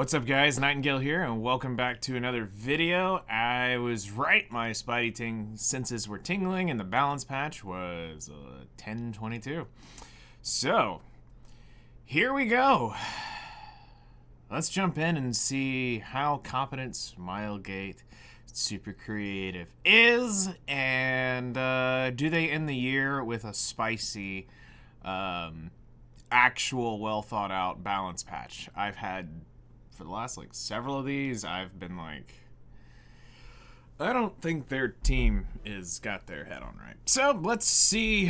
What's up guys, Nightingale here, and welcome back to another video. I was right, my spidey senses were tingling, and the balance patch was 1022. So, here we go. Let's jump in and see how competent Smilegate Super Creative is, and do they end the year with a spicy, actual well thought out balance patch. I've had, for the last several of these, I've been I don't think their team is got their head on right. So let's see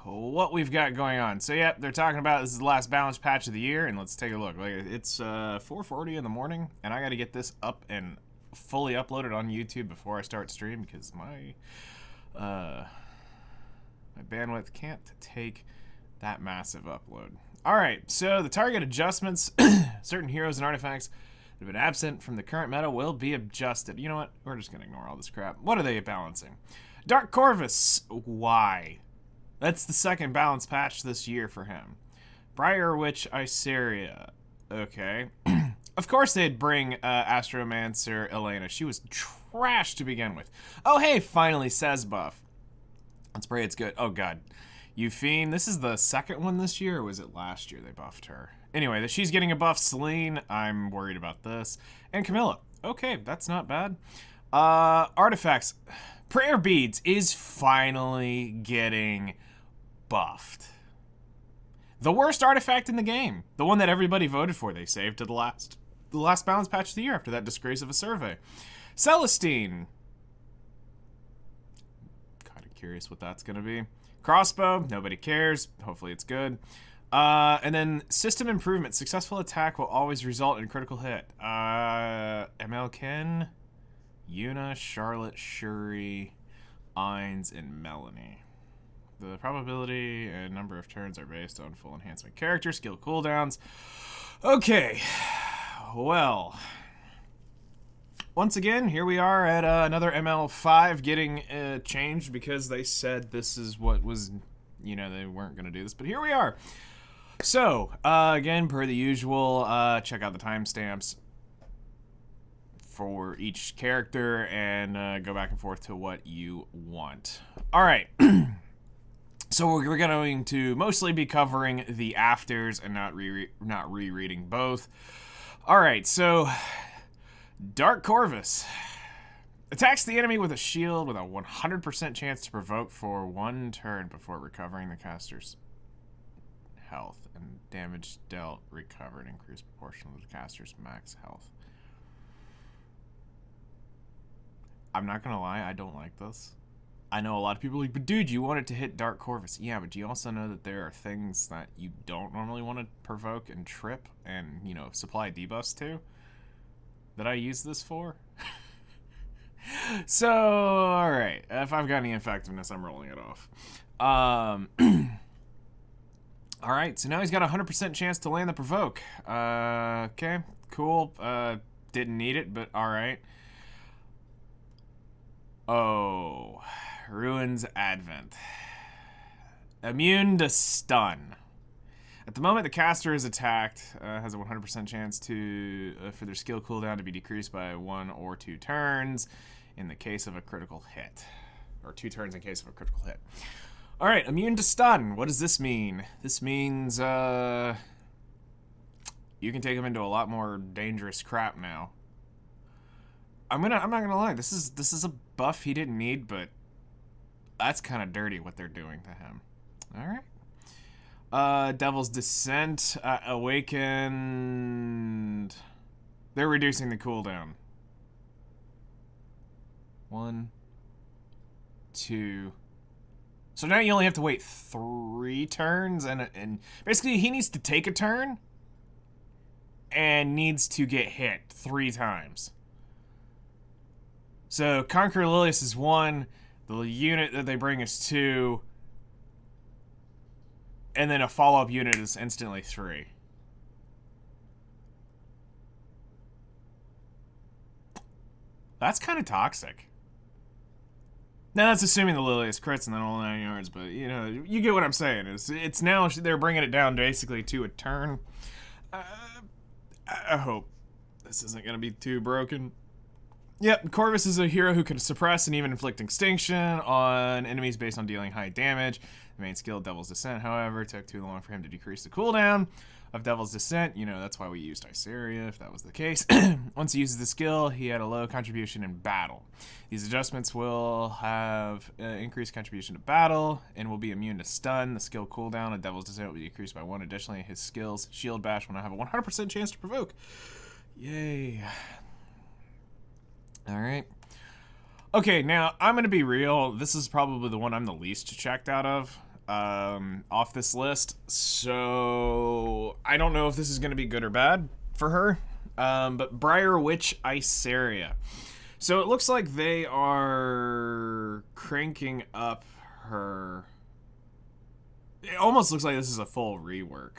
what we've got going on. So yeah, they're talking about this is the last balance patch of the year, and let's take a look. It's 4:40 in the morning, and I got to get this up and fully uploaded on YouTube before I start stream because my bandwidth can't take that massive upload. Alright, so the target adjustments, certain heroes and artifacts that have been absent from the current meta will be adjusted. You know what? We're just going to ignore all this crap. What are they balancing? Dark Corvus. Why? That's the second balance patch this year for him. Briar, Witch, Iseria. Okay. Of course they'd bring Astromancer Elena. She was trash to begin with. Oh hey, finally says buff. Let's pray it's good. Oh god. Yufine, this is the second one this year, or was it last year they buffed her? Anyway, she's getting a buff. Celine, I'm worried about this. And Camilla. Okay, that's not bad. Artifacts. Prayer Beads is finally getting buffed. The worst artifact in the game. The one that everybody voted for. They saved to the last balance patch of the year after that disgrace of a survey. Celestine. Kind of curious what that's going to be. Crossbow, nobody cares. Hopefully it's good. And then system improvement. Successful attack will always result in a critical hit. MLkin, Yuna, Charlotte, Shuri, Ines, and Melanie. The probability and number of turns are based on full enhancement character, skill cooldowns. Okay, well, once again, here we are at another ML5 getting changed because they said this is what was, you know, they weren't going to do this, but here we are. So, again, per the usual, check out the timestamps for each character and go back and forth to what you want. All right. So we're going to mostly be covering the afters and not rereading both. All right, so Dark Corvus attacks the enemy with a shield with a 100% chance to provoke for 1 turn before recovering the caster's health, and damage dealt recovered increase proportional to the caster's max health. I'm not gonna lie, I don't like this. I know a lot of people are like, but dude, you want it to hit Dark Corvus. Yeah, but you also know that there are things that you don't normally want to provoke and trip and, you know, supply debuffs to that I use this for. So, alright. If I've got any effectiveness, I'm rolling it off. Alright, so now he's got a 100% chance to land the provoke. Okay, cool. Didn't need it, but alright. Oh, Ruin's Advent. Immune to stun. At the moment the caster is attacked, has a 100% chance to for their skill cooldown to be decreased by 1 or 2 turns in the case of a critical hit. Or 2 turns in case of a critical hit. Alright, immune to stun. What does this mean? This means you can take him into a lot more dangerous crap now. I'm not gonna lie, this is a buff he didn't need, but that's kind of dirty what they're doing to him. Alright. Devil's Descent, Awaken. They're reducing the cooldown. 1, 2. So now you only have to wait 3 turns, and basically he needs to take a turn and needs to get hit 3 times. So Conquer Lilius is 1, the unit that they bring is 2, and then a follow-up unit is instantly 3. That's kind of toxic. Now that's assuming the Lilius crits and then all 9 yards, but you know, you get what I'm saying. It's now they're bringing it down basically to a turn. I hope This isn't going to be too broken. Yep, Corvus is a hero who can suppress and even inflict extinction on enemies based on dealing high damage. The main skill, Devil's Descent, however, took too long for him to decrease the cooldown of Devil's Descent. You know, that's why we used Iseria, if that was the case. Once he uses the skill, he had a low contribution in battle. These adjustments will have increased contribution to battle and will be immune to stun. The skill cooldown of Devil's Descent will be decreased by 1. Additionally, his skills, Shield Bash, will now have a 100% chance to provoke. Yay. Alright. Okay, now, I'm going to be real. This is probably the one I'm the least checked out of off this list. So, I don't know if this is going to be good or bad for her. But Briar Witch Iseria. So, it looks like they are cranking up her... It almost looks like this is a full rework.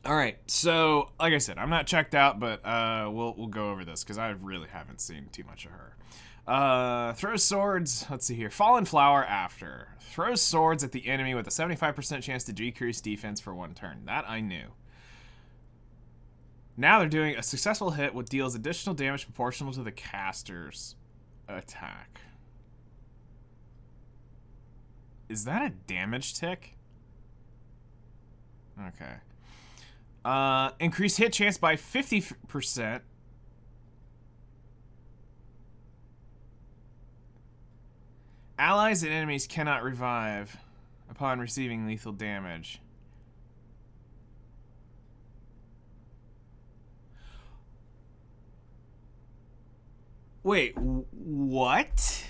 Alright, so, like I said, I'm not checked out, but we'll go over this, because I really haven't seen too much of her. Throws swords, let's see here, Fallen Flower after. Throws swords at the enemy with a 75% chance to decrease defense for 1 turn. That I knew. Now they're doing a successful hit which deals additional damage proportional to the caster's attack. Is that a damage tick? Okay. Increase hit chance by 50%. Allies and enemies cannot revive upon receiving lethal damage. Wait, what?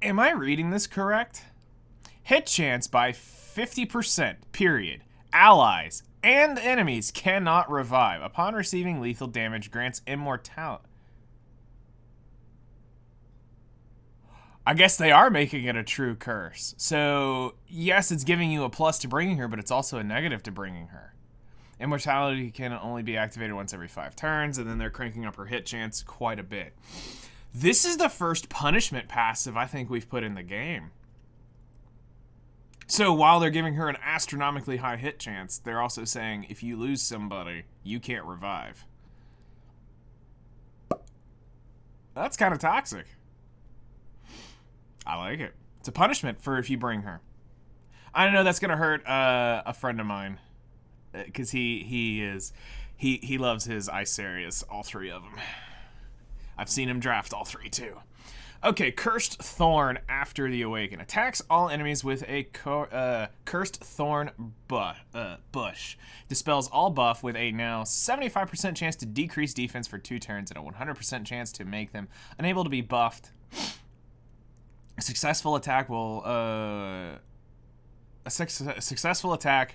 Am I reading this correct? Hit chance by 50%, period. Allies and enemies cannot revive. Upon receiving lethal damage, grants immortality. I guess they are making it a true curse. So, yes, it's giving you a plus to bringing her, but it's also a negative to bringing her. Immortality can only be activated once every 5 turns, and then they're cranking up her hit chance quite a bit. This is the first punishment passive I think we've put in the game. So while they're giving her an astronomically high hit chance, they're also saying if you lose somebody, you can't revive. That's kind of toxic. I like it. It's a punishment for if you bring her. I know that's gonna hurt a friend of mine, because he loves his Iserias, all 3 of them. I've seen him draft all 3 too. Okay, Cursed Thorn after the Awaken. Attacks all enemies with a Cursed Thorn bush. Dispels all buff with a now 75% chance to decrease defense for 2 turns and a 100% chance to make them unable to be buffed. A successful attack will... A successful attack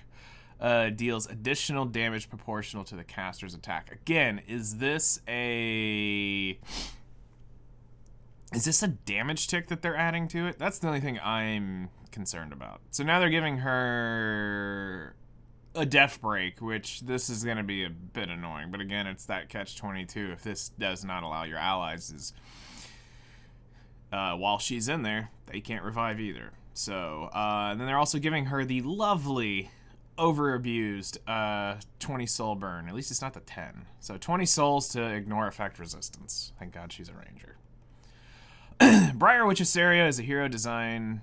deals additional damage proportional to the caster's attack. Again, is this a damage tick that they're adding to it? That's the only thing I'm concerned about. So now they're giving her a death break, which this is going to be a bit annoying. But again, it's that catch-22. If this does not allow your allies, while she's in there, they can't revive either. So, and then they're also giving her the lovely... over-abused 20 soul burn. At least it's not the 10. So 20 souls to ignore effect resistance. Thank God she's a ranger. Briar Witch Iseria is a hero designed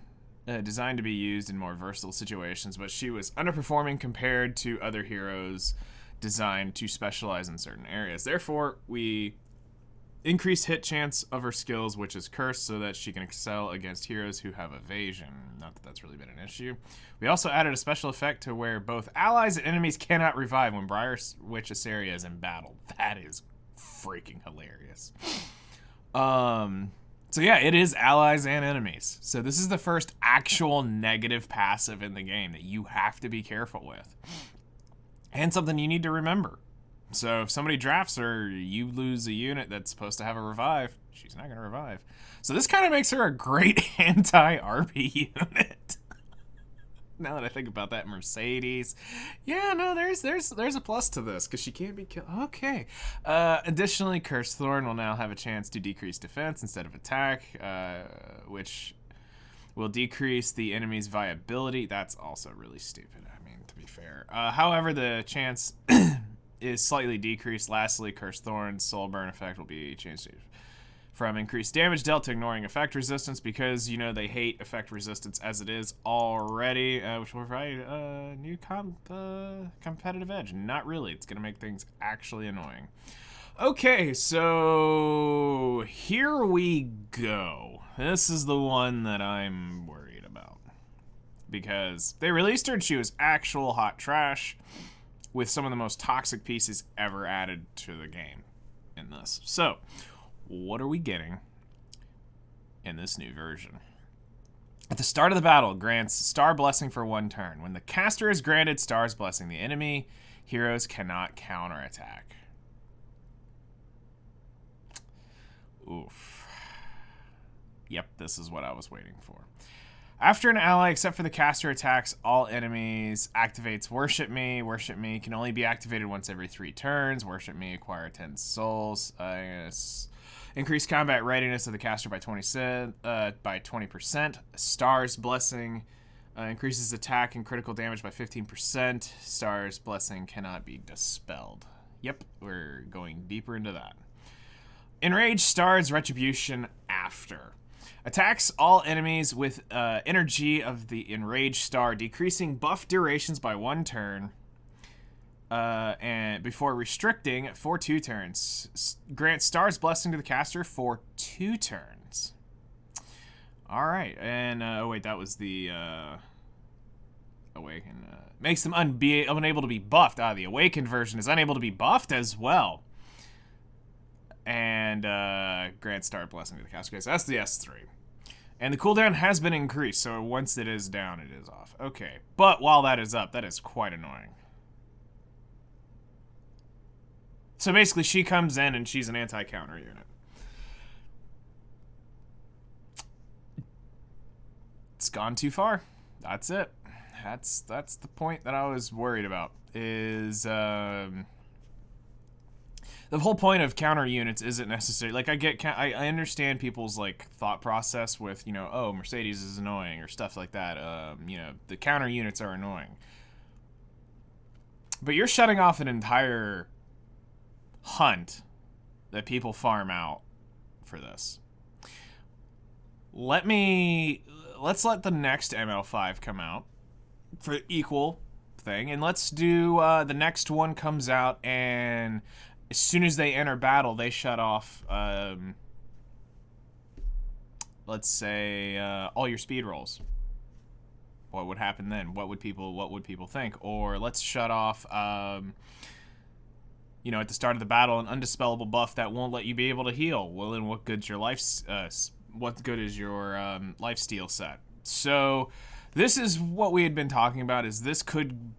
to be used in more versatile situations, but she was underperforming compared to other heroes designed to specialize in certain areas. Therefore, we increased hit chance of her skills, which is cursed, so that she can excel against heroes who have evasion. Not that that's really been an issue. We also added a special effect to where both allies and enemies cannot revive when Briar Witch Iseria is in battle. That is freaking hilarious. So yeah, it is allies and enemies. So this is the first actual negative passive in the game that you have to be careful with. And something you need to remember. So if somebody drafts her, you lose a unit that's supposed to have a revive. She's not going to revive. So this kind of makes her a great anti-RP unit. Now that I think about that, Mercedes. Yeah, no, there's a plus to this, because she can't be killed. Okay. Additionally, Cursed Thorn will now have a chance to decrease defense instead of attack, which will decrease the enemy's viability. That's also really stupid, I mean, to be fair. However, the chance is slightly decreased. Lastly, Cursed Thorns Soul Burn effect will be changed from increased damage dealt to ignoring effect resistance, because, you know, they hate effect resistance as it is already, which will provide a new competitive edge. Not really. It's going to make things actually annoying. Okay, so here we go. This is the one that I'm worried about, because they released her and she was actual hot trash with some of the most toxic pieces ever added to the game in this. So, what are we getting in this new version? At the start of the battle, grants Star Blessing for 1 turn. When the caster is granted Star's Blessing, the enemy heroes cannot counterattack. Oof. Yep, this is what I was waiting for. After an ally, except for the caster, attacks all enemies, activates Worship Me. Worship Me can only be activated once every 3 turns. Worship Me, acquire 10 souls. Increase combat readiness of the caster by 20%. Star's Blessing increases attack and critical damage by 15%. Star's Blessing cannot be dispelled. Yep, we're going deeper into that. Enraged Star's Retribution after. Attacks all enemies with energy of the Enraged Star, decreasing buff durations by 1 turn, and before restricting for 2 turns. Grant Star's Blessing to the caster for 2 turns. All right, and oh wait, that was the Awaken. Makes them unable to be buffed. The Awakened version is unable to be buffed as well. And grant Star Blessing to the caster. Okay, so that's the S3. And the cooldown has been increased, so once it is down, it is off. Okay, but while that is up, that is quite annoying. So basically, she comes in and she's an anti-counter unit. It's gone too far. That's it. That's the point that I was worried about. Is the whole point of counter units isn't necessary. Like, I understand people's, like, thought process with, you know, oh, Mercedes is annoying or stuff like that. You know, the counter units are annoying. But you're shutting off an entire hunt that people farm out for this. Let's let the next ML5 come out for equal thing, and let's do the next one comes out, and as soon as they enter battle, they shut off, let's say, all your speed rolls. What would happen then? What would people think? Or let's shut off, you know, at the start of the battle, an undispellable buff that won't let you be able to heal. Well, then what good is your lifesteal set? So this is what we had been talking about, is this could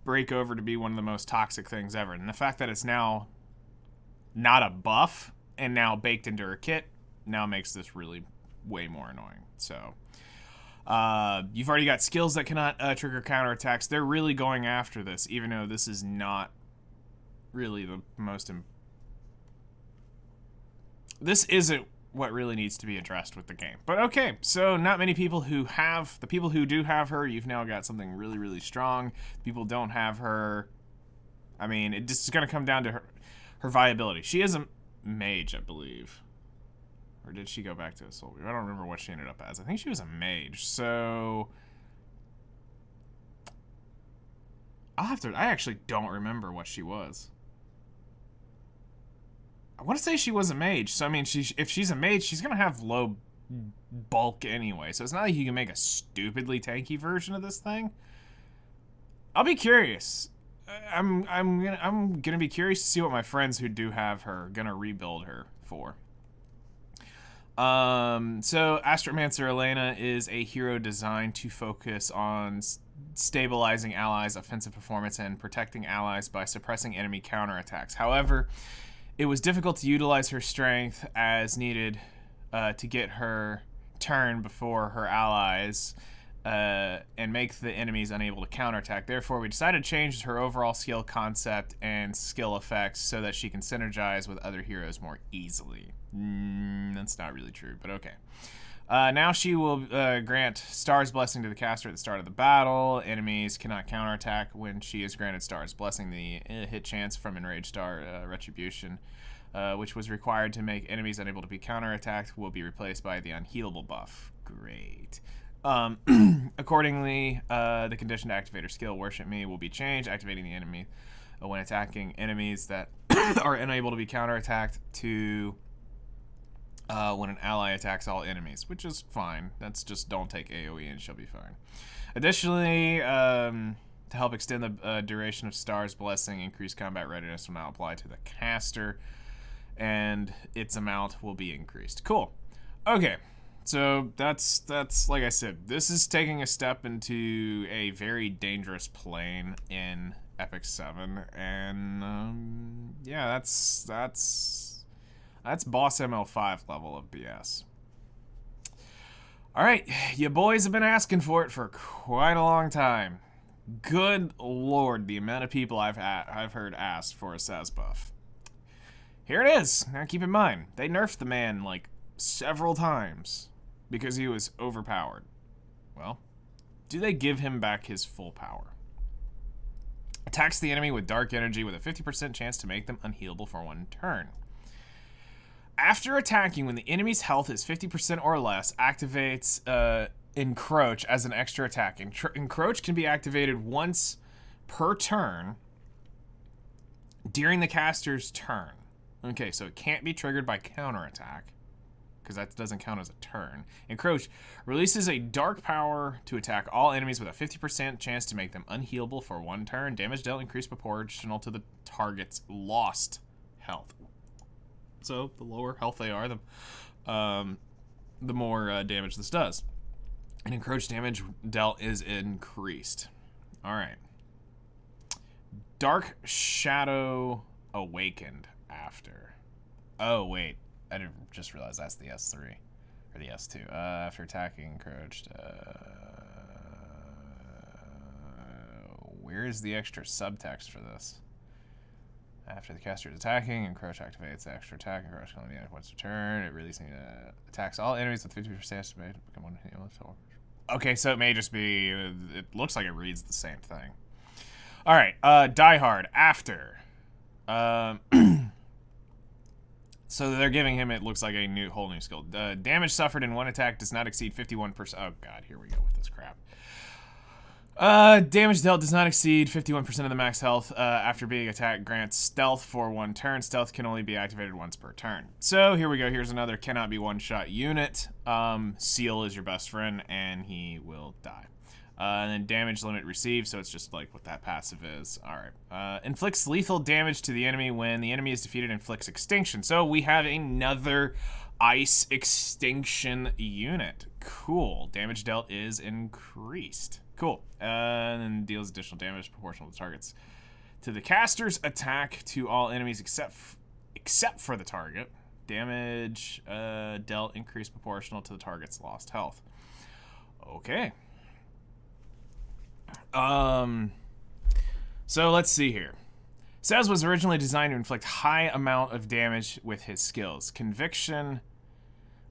break over to be one of the most toxic things ever. And the fact that it's now not a buff and now baked into her kit now makes this really way more annoying. So you've already got skills that cannot trigger counterattacks. They're really going after this, even though this is not really the most this isn't what really needs to be addressed with the game. But okay, so not many people who have, the people who do have her, you've now got something really, really strong. People don't have her. I mean, it just is going to come down to her viability. She is a mage, I believe. Or did she go back to a soul? I don't remember what she ended up as. I think she was a mage, so I'll have to, I actually don't remember what she was. I want to say she was a mage, so I mean, if she's a mage, she's gonna have low bulk anyway, so it's not like you can make a stupidly tanky version of this thing. I'll be curious. I'm gonna be curious to see what my friends who do have her gonna rebuild her for. So Astromancer Elena is a hero designed to focus on stabilizing allies' offensive performance and protecting allies by suppressing enemy counterattacks. However, it was difficult to utilize her strength as needed to get her turn before her allies and make the enemies unable to counterattack. Therefore, we decided to change her overall skill concept and skill effects so that she can synergize with other heroes more easily. That's not really true, but okay. Now she will grant Star's Blessing to the caster at the start of the battle. Enemies cannot counterattack when she is granted Star's Blessing. The hit chance from Enraged Star Retribution, which was required to make enemies unable to be counterattacked, will be replaced by the Unhealable buff. Great. Accordingly, the condition to activate her skill, Worship Me, will be changed, activating the enemy when attacking enemies that are unable to be counterattacked to when an ally attacks all enemies, which is fine. That's just don't take AoE and she'll be fine. Additionally, to help extend the duration of Star's Blessing, increased combat readiness will now apply to the caster, and its amount will be increased. Cool. Okay, so that's like I said, this is taking a step into a very dangerous plane in Epic 7, and yeah, that's boss ML5 level of BS. All right, you boys have been asking for it for quite a long time. Good lord, the amount of people I've heard asked for a Saz buff. Here it is. Now keep in mind, they nerfed the man like several times because he was overpowered. Well, do they give him back his full power? Attacks the enemy with dark energy with a 50% chance to make them unhealable for 1 turn. After attacking, when the enemy's health is 50% or less, activates Encroach as an extra attack. Encroach can be activated once per turn during the caster's turn. Okay, so it can't be triggered by counterattack, because that doesn't count as a turn. Encroach releases a dark power to attack all enemies with a 50% chance to make them unhealable for 1 turn. Damage dealt increased proportional to the target's lost health. So the lower health they are, the more damage this does. And Encroach damage dealt is increased. All right. Dark Shadow Awakened after. Oh, wait. I didn't just realize that's the S3. Or the S2. After attacking Encroached. Where's the extra subtext for this? After the caster is attacking, Encroach activates the extra attack. Encroach can only be once a turn. It releasing attacks all enemies with 50% estimate to become 1 heal. Okay, so it may just be. It looks like it reads the same thing. All right, Die Hard after. So they're giving him. It looks like a whole new skill. Damage suffered in 1 attack does not exceed 51%. Oh god, here we go with this crap. Damage dealt does not exceed 51% of the max health after being attacked. Grants stealth for 1 turn. Stealth can only be activated once per turn. So here we go. Here's another cannot be one-shot unit. Seal is your best friend, and he will die. And then damage limit received, so it's just like what that passive is. All right. Inflicts lethal damage to the enemy when the enemy is defeated. Inflicts extinction. So we have another ice extinction unit. Cool. Damage dealt is increased. Cool. And then deals additional damage proportional to targets to the caster's attack to all enemies except for the target. Damage dealt increased proportional to the target's lost health. Okay. So let's see here. Saz was originally designed to inflict high amount of damage with his skills. Conviction.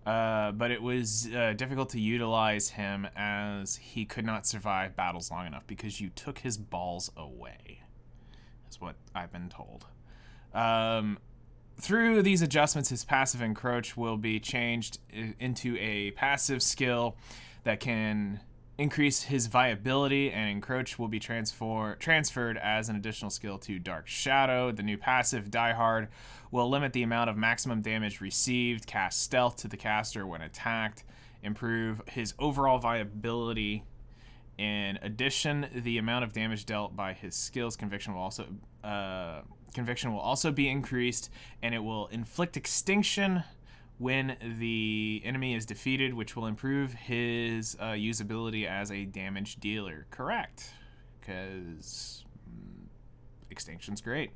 But it was difficult to utilize him as he could not survive battles long enough because you took his balls away, is what I've been told. Through these adjustments, his passive Encroach will be changed into a passive skill that can increase his viability, and Encroach will be transferred as an additional skill to Dark Shadow. The new passive, Die Hard, will limit the amount of maximum damage received, cast stealth to the caster when attacked, improve his overall viability. In addition, the amount of damage dealt by his skills, Conviction will also be increased, and it will inflict extinction when the enemy is defeated, which will improve his usability as a damage dealer. Correct, because extinction's great.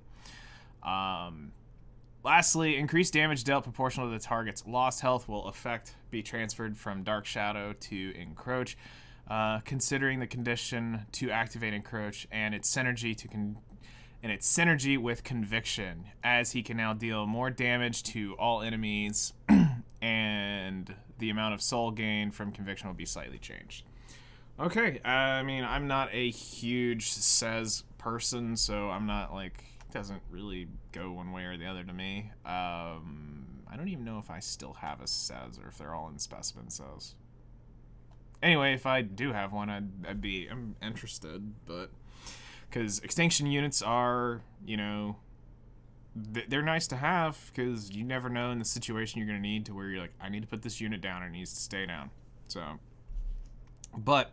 Lastly, increased damage dealt proportional to the target's lost health will be transferred from Dark Shadow to Encroach, considering the condition to activate Encroach and its synergy with Conviction, as he can now deal more damage to all enemies and the amount of soul gain from conviction will be slightly changed. Okay, I mean, I'm not a huge says person, so I'm not like, doesn't really go one way or the other to me. I don't even know if I still have a says or if they're all in specimen says. Anyway, if I do have one, I'm interested, but because extinction units are, you know, they're nice to have because you never know in the situation you're going to need to where you're like, I need to put this unit down, or it needs to stay down. So, but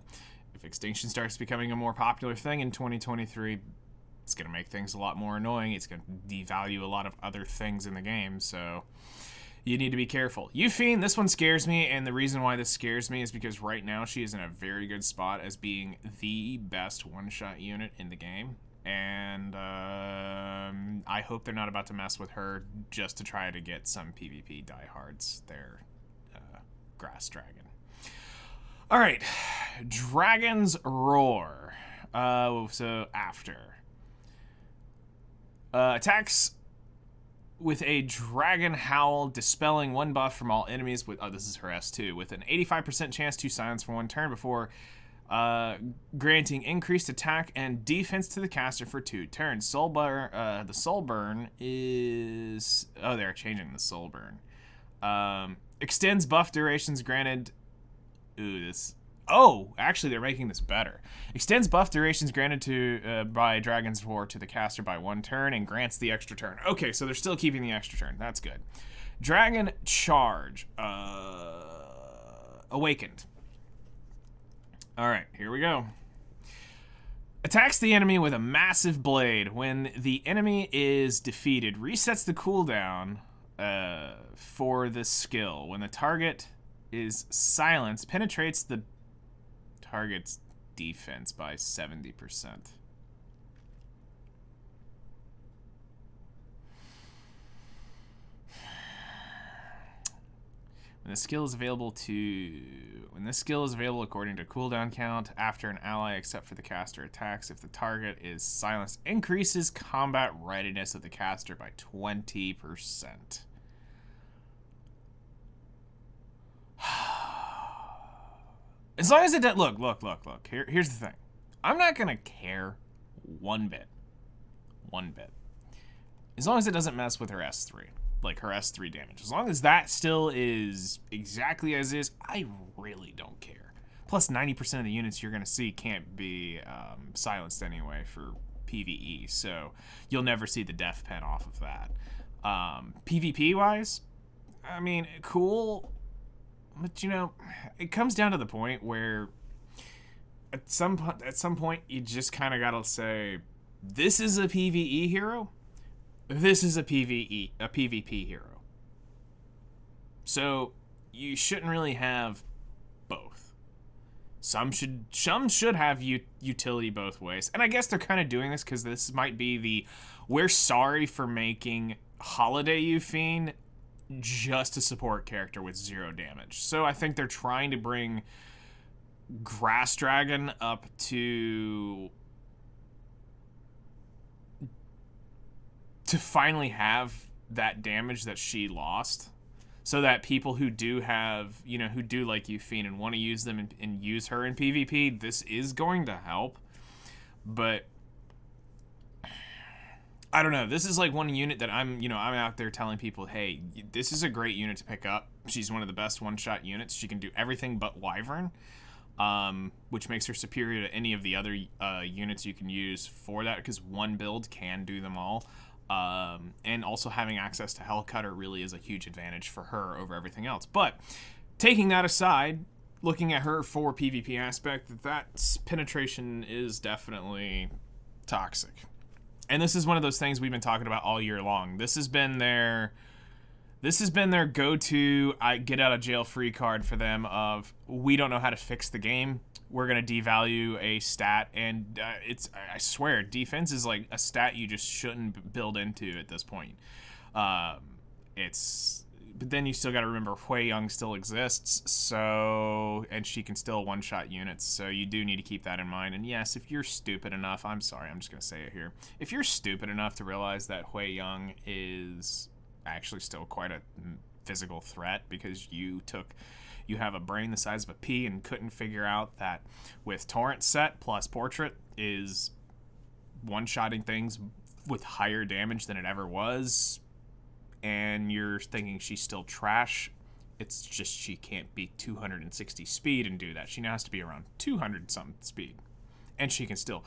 if extinction starts becoming a more popular thing in 2023, it's going to make things a lot more annoying. It's going to devalue a lot of other things in the game, so you need to be careful. Yufine, this one scares me, and the reason why this scares me is because right now she is in a very good spot as being the best one-shot unit in the game, and I hope they're not about to mess with her just to try to get some PvP diehards their grass dragon. Alright, Dragon's Roar. So after. Attacks with a Dragon Howl, dispelling one buff from all enemies with, oh, this is her S2, with an 85% chance to silence for one turn before granting increased attack and defense to the caster for 2 turns. Soul burn, the Soul Burn is, oh, they're changing the Soul Burn. Extends buff durations granted, ooh, this, oh, actually they're making this better. Extends buff durations granted to by Dragon's Roar to the caster by 1 turn and grants the extra turn. Okay, so they're still keeping the extra turn. That's good. Dragon Charge. Awakened. Alright, here we go. Attacks the enemy with a massive blade. When the enemy is defeated, resets the cooldown for this skill. When the target is silenced, penetrates the target's defense by 70%. When this skill is available according to cooldown count after an ally except for the caster attacks, if the target is silenced, increases combat readiness of the caster by 20%. As long as it does, look. Here's the thing. I'm not gonna care one bit. As long as it doesn't mess with her S3. Like her S3 damage. As long as that still is exactly as is, I really don't care. Plus 90% of the units you're gonna see can't be silenced anyway for PvE, so you'll never see the death pen off of that. PvP wise, I mean, cool. But, you know, it comes down to the point where at some point you just kind of got to say, this is a PvE hero, this is a PvP hero. So you shouldn't really have both. Some should have utility both ways. And I guess they're kind of doing this because this might be the, we're sorry for making Holiday Yufine just a support character with 0 damage. So I think they're trying to bring Grass Dragon up to finally have that damage that she lost, so that people who do have, you know, who do like Yufine and want to use them and use her in PvP, this is going to help. But I don't know. This is like one unit that I'm out there telling people, hey, this is a great unit to pick up. She's one of the best one-shot units. She can do everything but Wyvern, which makes her superior to any of the other units you can use for that, because one build can do them all. And also having access to Hellcutter really is a huge advantage for her over everything else. But taking that aside, looking at her for PvP aspect, that penetration is definitely toxic. And this is one of those things we've been talking about all year long. This has been their go-to get out of jail free card for them of, we don't know how to fix the game, we're going to devalue a stat. And I swear, defense is like a stat you just shouldn't build into at this point. But then you still got to remember Hui Young still exists, so, and she can still one-shot units, so you do need to keep that in mind. And yes, if you're stupid enough, I'm sorry, I'm just going to say it here. If you're stupid enough to realize that Hui Young is actually still quite a physical threat because you have a brain the size of a pea and couldn't figure out that with Torrent set plus Portrait is one-shotting things with higher damage than it ever was, and you're thinking she's still trash. It's just she can't beat 260 speed and do that. She now has to be around 200-something speed, and she can still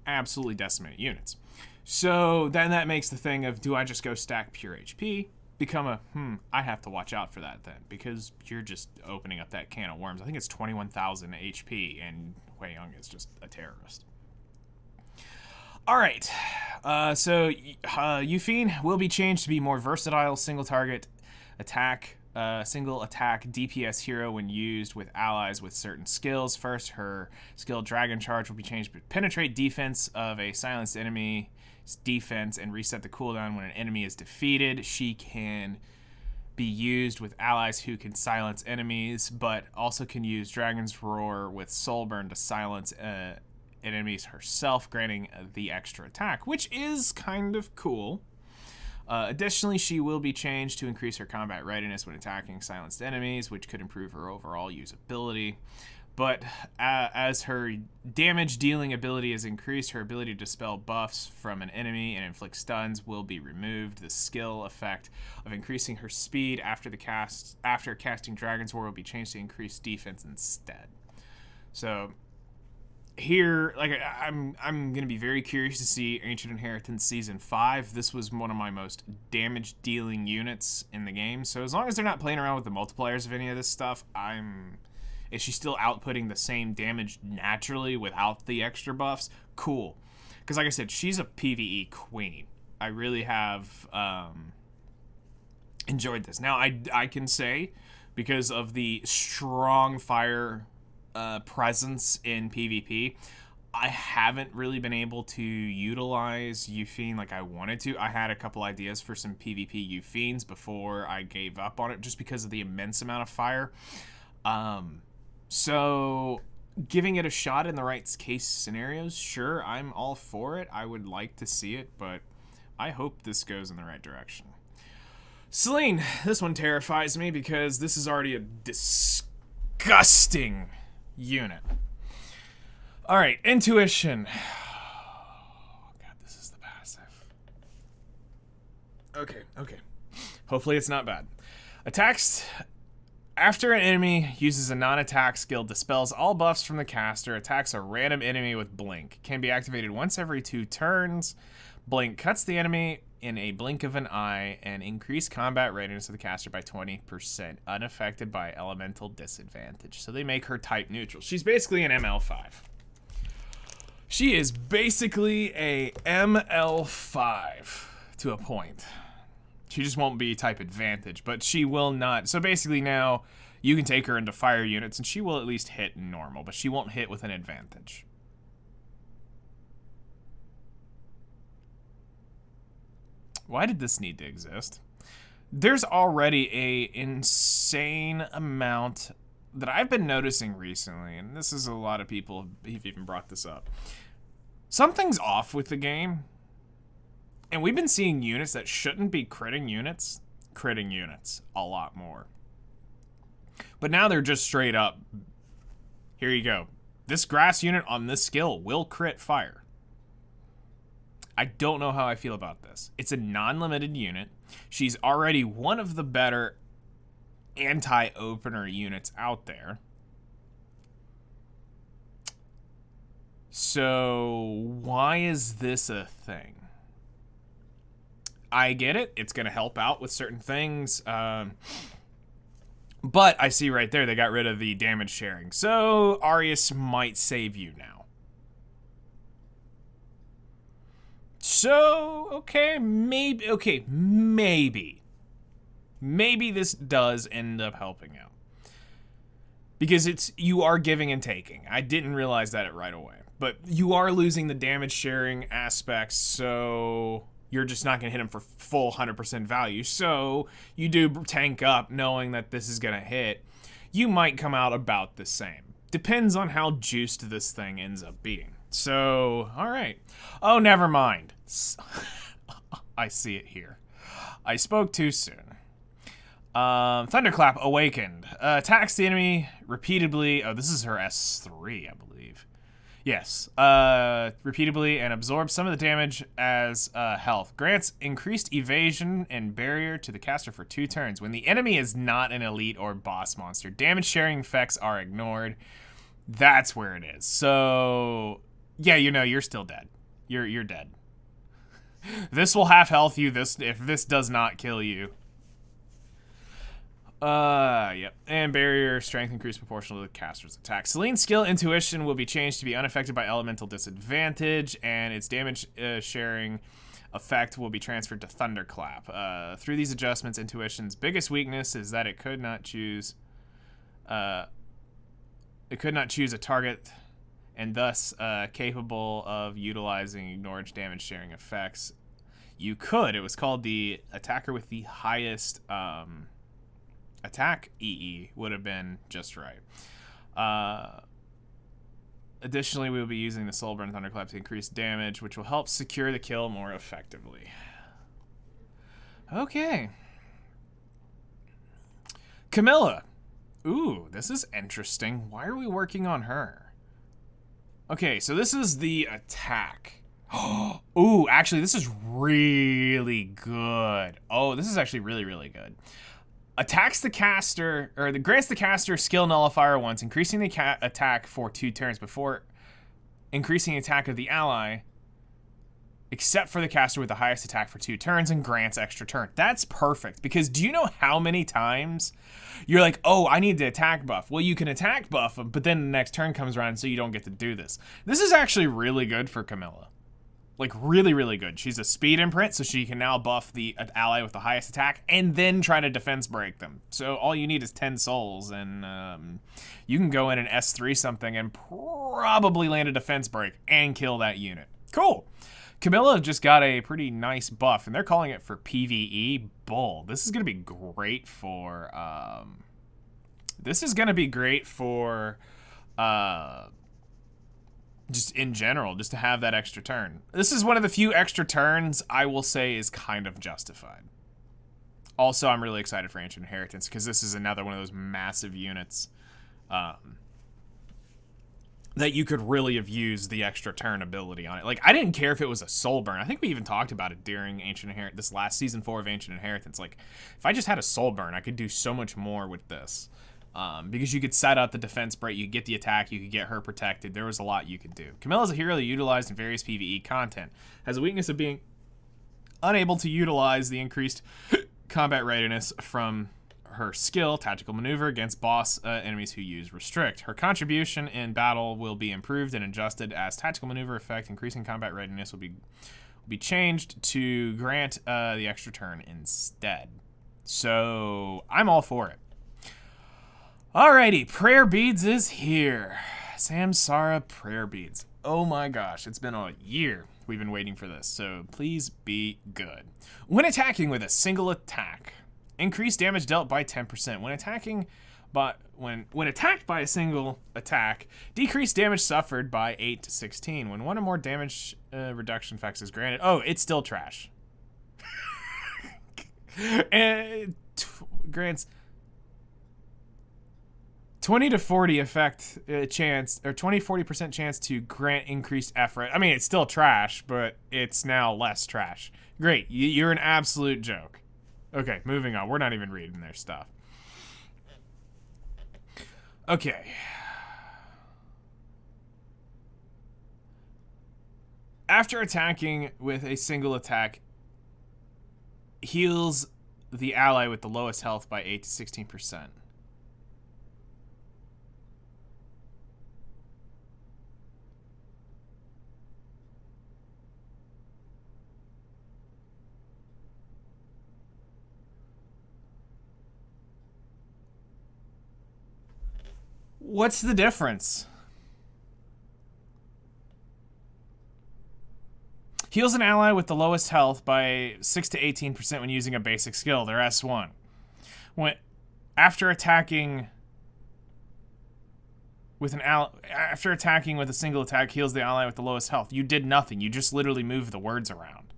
absolutely decimate units. So then that makes the thing of, do I just go stack pure HP? Become a, I have to watch out for that then, because you're just opening up that can of worms. I think it's 21,000 HP, and Wei Young is just a terrorist. All right, so Yufine will be changed to be more versatile, single attack DPS hero when used with allies with certain skills. First, her skill Dragon Charge will be changed to penetrate defense of a silenced enemy's defense and reset the cooldown when an enemy is defeated. She can be used with allies who can silence enemies, but also can use Dragon's Roar with Soulburn to silence enemies herself, granting the extra attack, which is kind of cool. Additionally, she will be changed to increase her combat readiness when attacking silenced enemies, which could improve her overall usability. But as her damage dealing ability is increased, her ability to dispel buffs from an enemy and inflict stuns will be removed. The skill effect of increasing her speed after casting Dragon's Roar will be changed to increase defense instead. So here, like, I'm gonna be very curious to see Ancient Inheritance Season 5. This was one of my most damage dealing units in the game, so as long as they're not playing around with the multipliers of any of this stuff, is she still outputting the same damage naturally without the extra buffs? Cool, because like I said, she's a PvE queen. I really have enjoyed this. Now I can say, because of the strong fire presence in PvP, I haven't really been able to utilize Yufine like I wanted to. I had a couple ideas for some PvP Yufines before I gave up on it, just because of the immense amount of fire. So giving it a shot in the right case scenarios, sure, I'm all for it. I would like to see it, but I hope this goes in the right direction. Celine, this one terrifies me because this is already a disgusting unit. All right, intuition. Oh, God, this is the passive. Okay. Hopefully it's not bad. Attacks after an enemy uses a non-attack skill, dispels all buffs from the caster, attacks a random enemy with blink. Can be activated once every 2 turns. Blink cuts the enemy in a blink of an eye and increase combat readiness of the caster by 20%, unaffected by elemental disadvantage. So they make her type neutral. She's basically an ML5. She is basically a ML5 to a point. She just won't be type advantage, but she will not. So basically now you can take her into fire units and she will at least hit normal, but she won't hit with an advantage. Why did this need to exist? There's already a insane amount that I've been noticing recently, and this is a lot of people have even brought this up. Something's off with the game, and we've been seeing units that shouldn't be critting units a lot more. But now they're just straight up, here you go. This grass unit on this skill will crit fire. I don't know how I feel about this. It's a non-limited unit. She's already one of the better anti-opener units out there. So why is this a thing? I get it. It's going to help out with certain things. But I see right there they got rid of the damage sharing. So Arius might save you now. So, maybe this does end up helping out. Because you are giving and taking. I didn't realize that right away. But you are losing the damage sharing aspects, so you're just not going to hit them for full 100% value. So you do tank up knowing that this is going to hit. You might come out about the same. Depends on how juiced this thing ends up being. So, all right. Oh, never mind. I see it here. I spoke too soon. Thunderclap Awakened. Attacks the enemy repeatedly. Oh, this is her S3, I believe. Yes. Repeatedly and absorbs some of the damage as health. Grants increased evasion and barrier to the caster for 2 turns. When the enemy is not an elite or boss monster, damage sharing effects are ignored. That's where it is. So, yeah, you know, you're still dead. You're dead. This will half health you if this does not kill you. Yep. And barrier strength increased proportional to the caster's attack. Celine's skill intuition will be changed to be unaffected by elemental disadvantage, and its damage sharing effect will be transferred to Thunderclap. Through these adjustments, intuition's biggest weakness is that it could not choose a target, and thus capable of utilizing ignored damage sharing effects. You could. It was called the attacker with the highest attack EE would have been just right. Additionally, we will be using the Soulburn Thunderclap to increase damage, which will help secure the kill more effectively. Okay. Camilla. Ooh, this is interesting. Why are we working on her? Okay, so this is the attack. Ooh, actually, this is really good. Oh, this is actually really, really good. Attacks the caster, or grants the caster skill nullifier once, increasing the attack for 2 turns before increasing the attack of the ally, except for the caster with the highest attack for 2 turns, and grants extra turn. That's perfect, because do you know how many times you're like, oh, I need the attack buff? Well, you can attack buff them, but then the next turn comes around, so you don't get to do this. This is actually really good for Camilla. Like, really, really good. She's a speed imprint, so she can now buff the ally with the highest attack and then try to defense break them. So all you need is 10 souls, and you can go in and S3 something and probably land a defense break and kill that unit. Cool. Camilla just got a pretty nice buff, and they're calling it for PvE. Bull. This is going to be great for... just in general, just to have that extra turn. This is one of the few extra turns I will say is kind of justified. Also, I'm really excited for Ancient Inheritance, because this is another one of those massive units that you could really have used the extra turn ability on it. Like, I didn't care if it was a soul burn. I think we even talked about it during this last season 4 of Ancient Inheritance. Like, if I just had a soul burn, I could do so much more with this. Because you could set out the defense break, you could get the attack, you could get her protected. There was a lot you could do. Camilla is a hero utilized in various PvE content. Has a weakness of being unable to utilize the increased combat readiness from her skill, Tactical Maneuver, against boss enemies who use Restrict. Her contribution in battle will be improved and adjusted as Tactical Maneuver effect. Increasing combat readiness will be changed to grant the extra turn instead. So, I'm all for it. Alrighty, Prayer Beads is here. Samsara Prayer Beads. Oh my gosh, it's been a year we've been waiting for this, so please be good. When attacking with a single attack, increase damage dealt by 10%. When attacked by a single attack, decrease damage suffered by 8 to 16. When one or more damage reduction effects is granted, oh, it's still trash. And grants 20 to 40 effect chance, or 20-40% chance to grant increased effort. I mean, it's still trash, but it's now less trash. Great, you're an absolute joke. Okay, moving on. We're not even reading their stuff. Okay. After attacking with a single attack, heals the ally with the lowest health by 8 to 16%. What's the difference? Heals an ally with the lowest health by 6 to 18% when using a basic skill, their S1. After attacking with a single attack, heals the ally with the lowest health. You did nothing. You just literally moved the words around.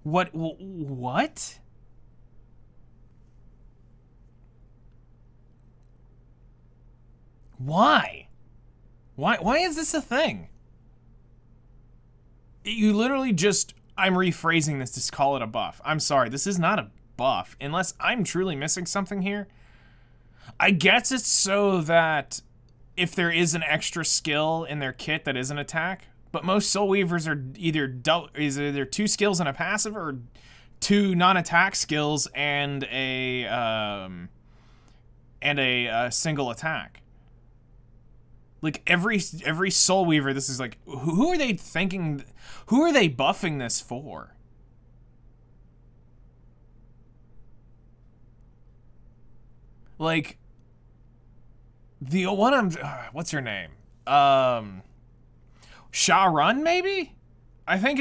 What? Why? Why is this a thing? You literally just... I'm rephrasing this to call it a buff. I'm sorry, this is not a buff, unless I'm truly missing something here. I guess it's so that if there is an extra skill in their kit that is an attack, but most Soul Weavers are either 2 skills and a passive, or 2 non-attack skills and a single attack. Like every Soul Weaver, this is like, who are they thinking? Who are they buffing this for? Like the one I'm, what's her name? Sha Run, maybe? I think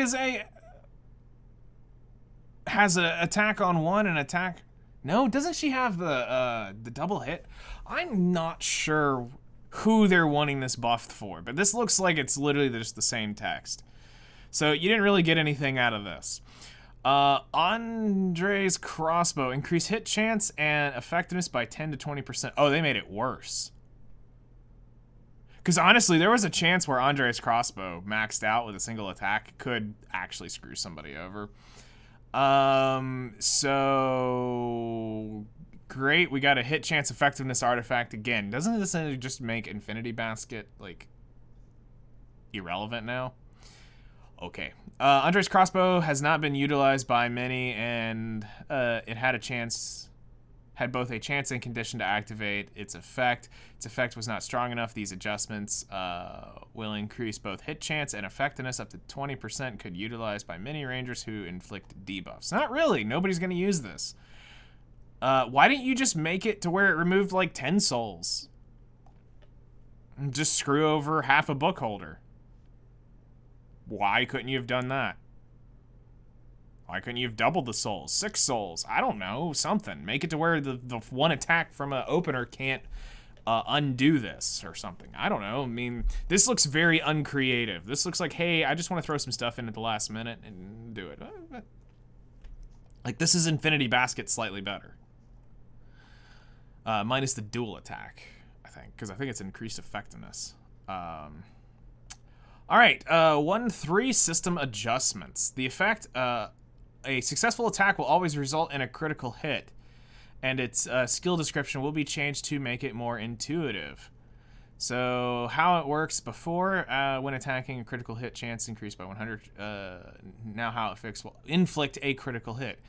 has a attack on 1 and attack. No, doesn't she have the double hit? I'm not sure who they're wanting this buffed for, but this looks like it's literally just the same text. So you didn't really get anything out of this. Andre's Crossbow, increase hit chance and effectiveness by 10 to 20%. Oh, they made it worse. Because honestly, there was a chance where Andre's Crossbow, maxed out with a single attack, could actually screw somebody over. So great, we got a hit chance effectiveness artifact again. Doesn't this just make Infinity Basket, like, irrelevant now? Okay. Andre's Crossbow has not been utilized by many, and it had both a chance and condition to activate its effect. Its effect was not strong enough. These adjustments will increase both hit chance and effectiveness up to 20%, could utilize by many rangers who inflict debuffs. Not really. Nobody's going to use this. Why didn't you just make it to where it removed like 10 souls? And just screw over half a book holder. Why couldn't you have done that? Why couldn't you have doubled the souls? 6 souls. I don't know. Something. Make it to where the one attack from an opener can't undo this or something. I don't know. I mean, this looks very uncreative. This looks like, hey, I just want to throw some stuff in at the last minute and do it. Like, this is Infinity Basket slightly better. Minus the dual attack, I think, because I think it's increased effectiveness. All right, 1-3 system adjustments. The effect, a successful attack will always result in a critical hit, and its skill description will be changed to make it more intuitive. So how it works before, when attacking, a critical hit chance increased by 100. Now how it fixed will inflict a critical hit.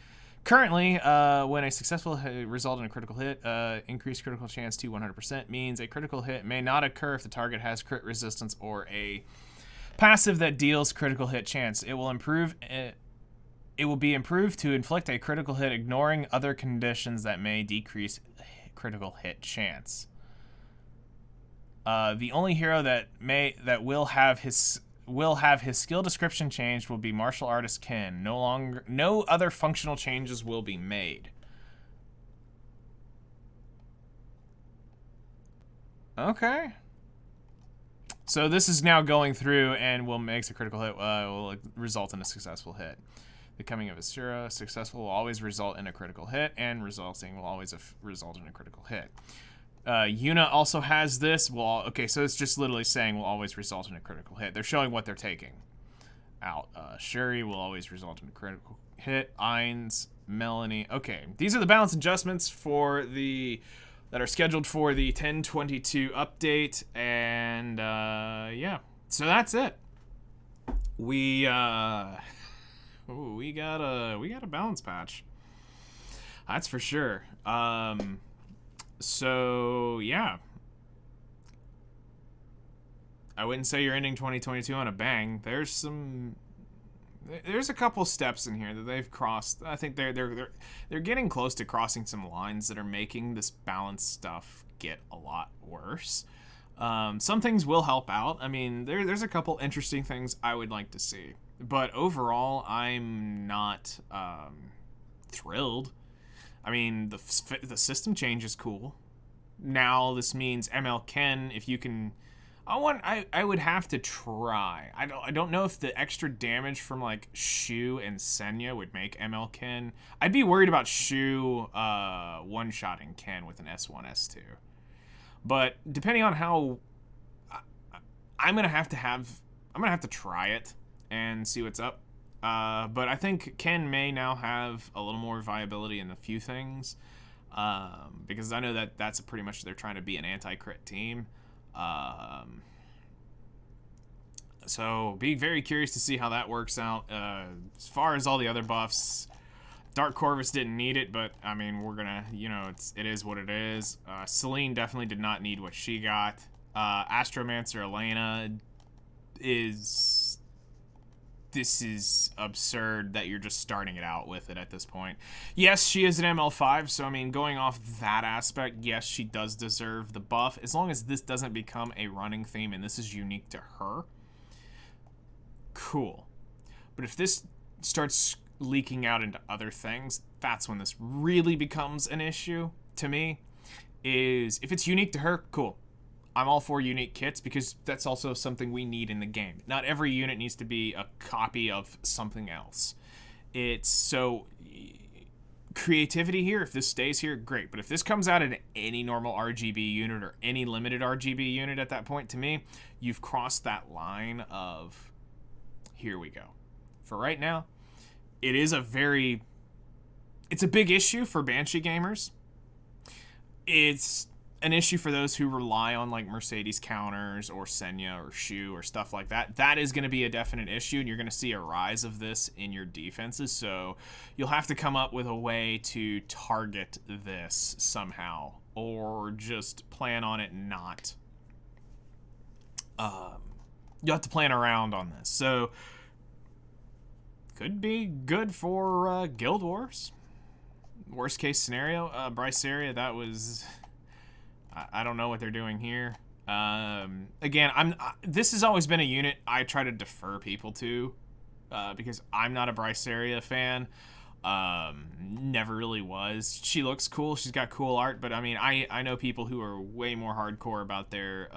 Currently, when a successful hit result in a critical hit, increased critical chance to 100% means a critical hit may not occur if the target has crit resistance or a passive that deals critical hit chance. It will be improved to inflict a critical hit, ignoring other conditions that may decrease critical hit chance. The only hero that will have his skill description changed will be Martial Artist Kin. No other functional changes will be made. Okay. So this is now going through and will make a critical hit, will result in a successful hit. The coming of Iseria, successful will always result in a critical hit, and resulting will always result in a critical hit. Yuna also has this. Okay, so it's just literally saying will always result in a critical hit. They're showing what they're taking out. Shuri will always result in a critical hit. Ainz, Melanie. Okay, these are the balance adjustments that are scheduled for the 10/22 update, and yeah, so that's it. We got a balance patch. That's for sure. So yeah, I wouldn't say you're ending 2022 on a bang. There's a couple steps in here that they've crossed. I think they're getting close to crossing some lines that are making this balance stuff get a lot worse. Some things will help out. I mean, there's a couple interesting things I would like to see, but overall, I'm not thrilled. I mean, the system change is cool. Now this means ML Ken, if you can, I would have to try. I don't know if the extra damage from like Shu and Senya would make ML Ken. I'd be worried about Shu one-shotting Ken with an S1 S2. But depending on how I'm gonna have to try it and see what's up. But I think Ken may now have a little more viability in a few things. Because I know that that's pretty much they're trying to be an anti-crit team. So be very curious to see how that works out. As far as all the other buffs, Dark Corvus didn't need it, but I mean, we're gonna, it is what it is. Celine definitely did not need what she got. Astromancer Elena this is absurd that you're just starting it out with it at this point. Yes, she is an ML5, so I mean, going off that aspect, yes, she does deserve the buff, as long as this doesn't become a running theme and this is unique to her. Cool. But if this starts leaking out into other things, that's when this really becomes an issue to me. Is if it's unique to her, cool. I'm all for unique kits because that's also something we need in the game. Not every unit needs to be a copy of something else. It's so creativity here. If this stays here, great. But if this comes out in any normal RGB unit or any limited RGB unit at that point, to me, you've crossed that line of here we go. For right now, it's a big issue for Banshee gamers. It's an issue for those who rely on like Mercedes counters or Senya or Shu or stuff like that. That is going to be a definite issue, and you're going to see a rise of this in your defenses. So you'll have to come up with a way to target this somehow, or just plan on it not. You'll have to plan around on this. So could be good for Guild Wars. Worst case scenario, Iseria, that was... I don't know what they're doing here. Again, this has always been a unit I try to defer people to, because I'm not a Iseria fan. Never really was. She looks cool. She's got cool art, but I mean, I know people who are way more hardcore about their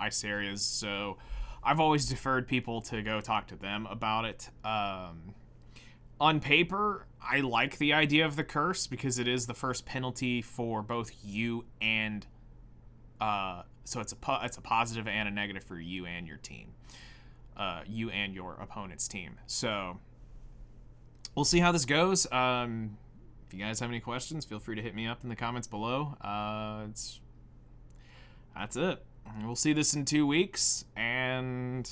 Iserias, so I've always deferred people to go talk to them about it. On paper, I like the idea of the curse because it is the first penalty for both you and so it's a positive and a negative for you and your team, you and your opponent's team. So we'll see how this goes. If you guys have any questions, feel free to hit me up in the comments below. That's it. We'll see this in 2 weeks, and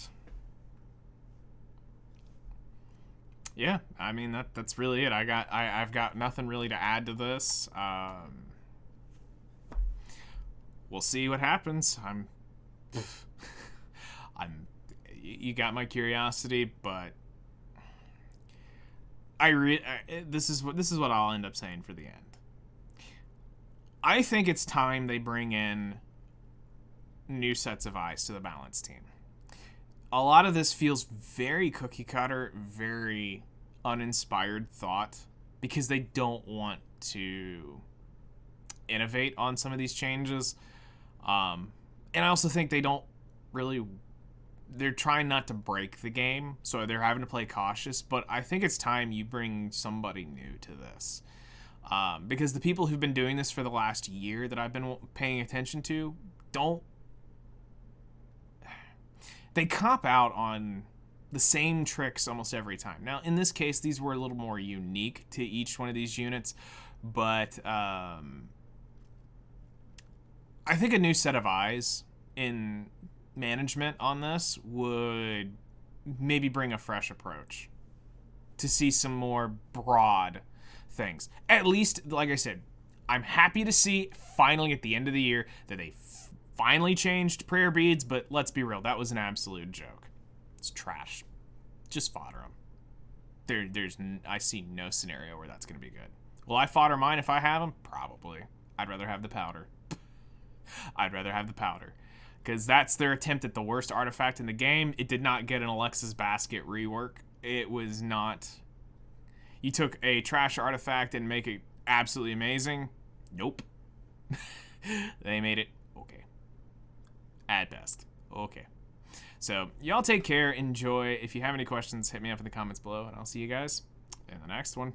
yeah, I mean that's really it. I've got nothing really to add to this. We'll see what happens. You got my curiosity, but this is what I'll end up saying for the end. I think it's time they bring in new sets of eyes to the balance team. A lot of this feels very cookie cutter, very uninspired thought, because they don't want to innovate on some of these changes. And I also think they're trying not to break the game, so they're having to play cautious, but I think it's time you bring somebody new to this. Because the people who've been doing this for the last year that I've been paying attention to they cop out on the same tricks almost every time. Now, in this case, these were a little more unique to each one of these units, but I think a new set of eyes in management on this would maybe bring a fresh approach to see some more broad things. At least, like I said, I'm happy to see finally at the end of the year that they finally changed prayer beads, but let's be real, that was an absolute joke. It's trash. Just fodder them. I see no scenario where that's going to be good. Will I fodder mine if I have them? Probably. I'd rather have the powder. Because that's their attempt at the worst artifact in the game. It did not get an Alexa's Basket rework. It was not... You took a trash artifact and make it absolutely amazing. Nope. They made it okay. At best. Okay. So, y'all take care, enjoy. If you have any questions, hit me up in the comments below, and I'll see you guys in the next one.